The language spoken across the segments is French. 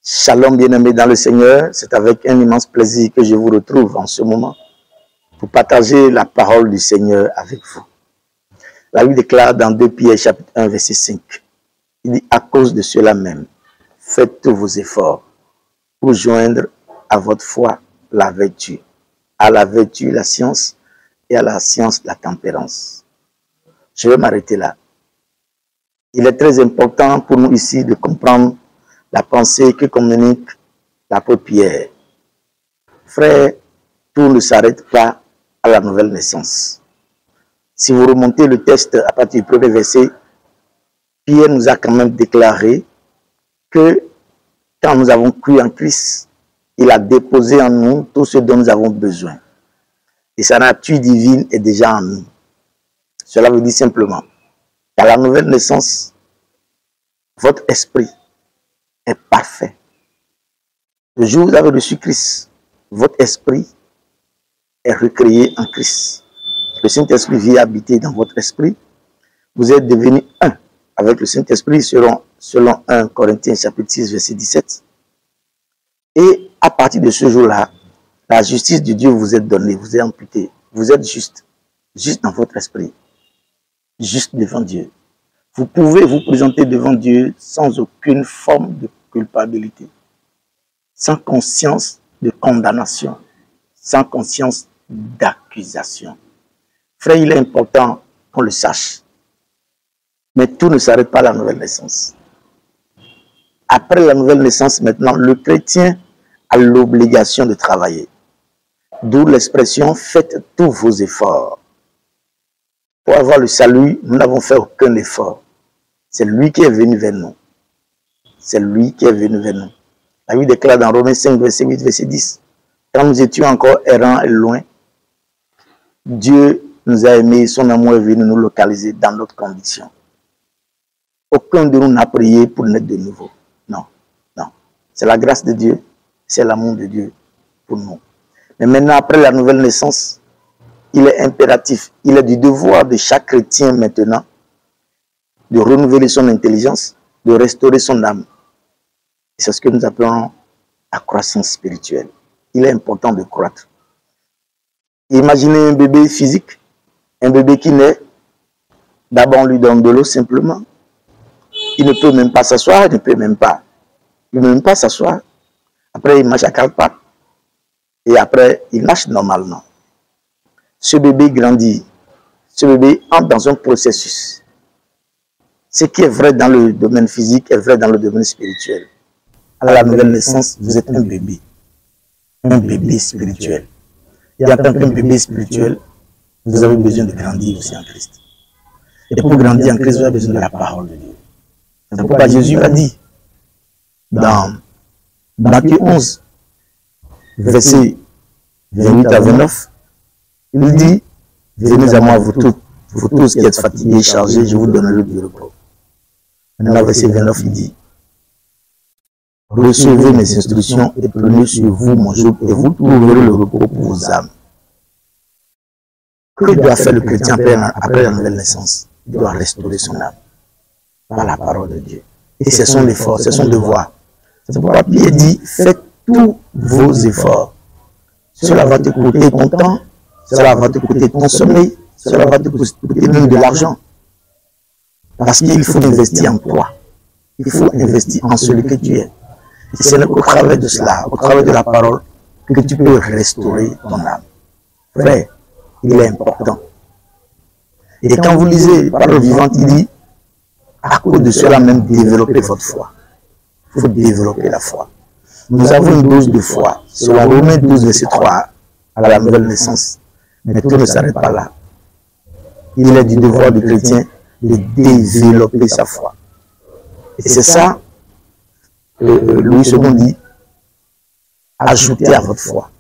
Shalom bien-aimés dans le Seigneur, c'est avec un immense plaisir que je vous retrouve en ce moment pour partager la parole du Seigneur avec vous. La Bible déclare dans 2 Pierre chapitre 1 verset 5, il dit « À cause de cela même, faites tous vos efforts pour joindre à votre foi la vertu, à la vertu la science et à la science la tempérance. » Je vais m'arrêter là. Il est très important pour nous ici de comprendre la pensée que communique l'apôtre Pierre. Frère, tout ne s'arrête pas à la nouvelle naissance. Si vous remontez le texte à partir du premier verset, Pierre nous a quand même déclaré que quand nous avons cru en Christ, il a déposé en nous tout ce dont nous avons besoin. Et sa nature divine est déjà en nous. Cela veut dire simplement qu'à la nouvelle naissance, votre esprit est parfait. Le jour où vous avez reçu Christ, votre esprit est recréé en Christ. Le Saint-Esprit vient habiter dans votre esprit. Vous êtes devenu un avec le Saint-Esprit selon 1 Corinthiens chapitre 6 verset 17. Et à partir de ce jour-là, la justice de Dieu vous est donnée, vous est amputée. Vous êtes juste dans votre esprit, juste devant Dieu. Vous pouvez vous présenter devant Dieu sans aucune forme de culpabilité, sans conscience de condamnation, sans conscience d'accusation. Frère, il est important qu'on le sache. Mais tout ne s'arrête pas à la nouvelle naissance. Après la nouvelle naissance, maintenant, le chrétien a l'obligation de travailler. D'où l'expression « faites tous vos efforts ». Pour avoir le salut, nous n'avons fait aucun effort. C'est lui qui est venu vers nous. C'est lui qui est venu vers nous. La Bible déclare dans Romains 5, verset 8, verset 10. Quand nous étions encore errants et loin, Dieu nous a aimés, son amour est venu nous localiser dans notre condition. Aucun de nous n'a prié pour naître de nouveau. Non, non. C'est la grâce de Dieu, c'est l'amour de Dieu pour nous. Mais maintenant, après la nouvelle naissance, il est impératif, il est du devoir de chaque chrétien maintenant de renouveler son intelligence, de restaurer son âme. C'est ce que nous appelons la croissance spirituelle. Il est important de croître. Imaginez un bébé physique, un bébé qui naît, d'abord on lui donne de l'eau simplement. Il ne peut même pas s'asseoir, il ne peut même pas s'asseoir. Après, il marche à quatre pattes. Et après, il marche normalement. Ce bébé grandit. Ce bébé entre dans un processus. Ce qui est vrai dans le domaine physique est vrai dans le domaine spirituel. À la nouvelle naissance, vous êtes un bébé spirituel. Et en tant qu'un bébé spirituel, vous avez besoin de grandir aussi en Christ. Et pour grandir en Christ, vous avez besoin de la parole de Dieu. C'est pourquoi Jésus a dit dans Matthieu 11, versets 28 à 29, il dit, venez à moi vous tous qui êtes fatigués et chargés, je vous donnerai du repos. Maintenant, verset 29, il dit, recevez mes instructions et prenez sur vous mon joug et vous trouverez le repos pour vos âmes. Que doit faire le chrétien après la nouvelle naissance? Il doit restaurer son âme par la parole de Dieu. Et c'est son effort, c'est son devoir. C'est pourquoi Pierre dit, faites tous vos efforts. Cela va te coûter ton temps, cela va te coûter ton sommeil, cela va te coûter même de l'argent. Parce qu'il faut investir en toi. Il faut investir en celui que tu es. Et c'est au travers de cela, au travers de la parole, que tu peux restaurer ton âme. Frère, il est important. Et quand vous lisez la parole vivante, il dit, à cause de cela même, développez votre foi. Il faut développer la foi. Nous avons une dose de foi, selon Romains 12, verset 3, à la nouvelle naissance. Mais tout ne s'arrête pas là. Il est du devoir du chrétien de développer sa foi. Et c'est ça, Louis II dit, ajoutez à votre foi.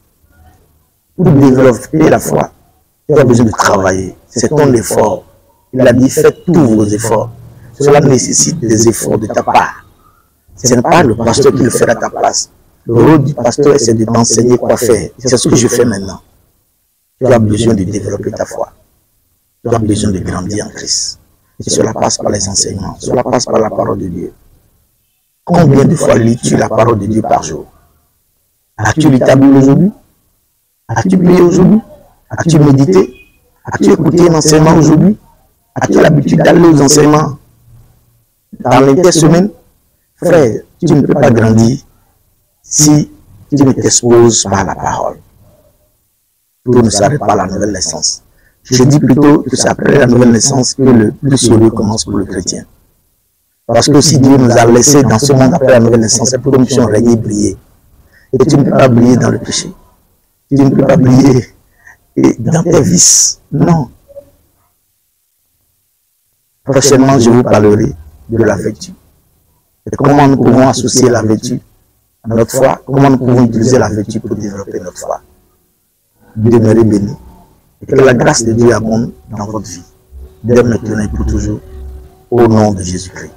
Pour développer la foi, tu as besoin de travailler. C'est ton effort. Il a dit, faites tous vos efforts. Cela nécessite des efforts de ta part. Ce n'est pas le pasteur qui le fait à ta place. Le rôle du pasteur, c'est de t'enseigner quoi faire. C'est ce que je fais maintenant. Tu as besoin de développer ta foi. Tu as besoin de grandir en Christ. Et cela passe par les enseignements. Cela passe par la parole de Dieu. Combien de fois lis-tu la parole de Dieu par jour? As-tu lu ta Bible aujourd'hui? As-tu prié aujourd'hui? As-tu médité? As-tu écouté un enseignement aujourd'hui? As-tu l'habitude d'aller aux enseignements dans l'intersemaine? Frère, tu ne peux pas grandir si tu ne t'exposes pas à la parole. Tout ne s'arrête pas à la nouvelle naissance. Je dis plutôt que c'est après la nouvelle naissance que le plus sérieux commence pour le chrétien. Parce que si Dieu nous a laissés dans ce monde après la nouvelle naissance, c'est pour que nous puissions régner et briller. Et tu ne peux pas briller dans le péché. Tu ne peux pas briller dans tes vices. Non. Prochainement, je vous parlerai de la vertu. Et comment nous pouvons associer la vertu à notre foi, comment nous pouvons utiliser la vertu pour développer notre foi. Demeurez bénis. Et que la grâce de Dieu abonde dans votre vie, dès maintenant et pour toujours, au nom de Jésus-Christ.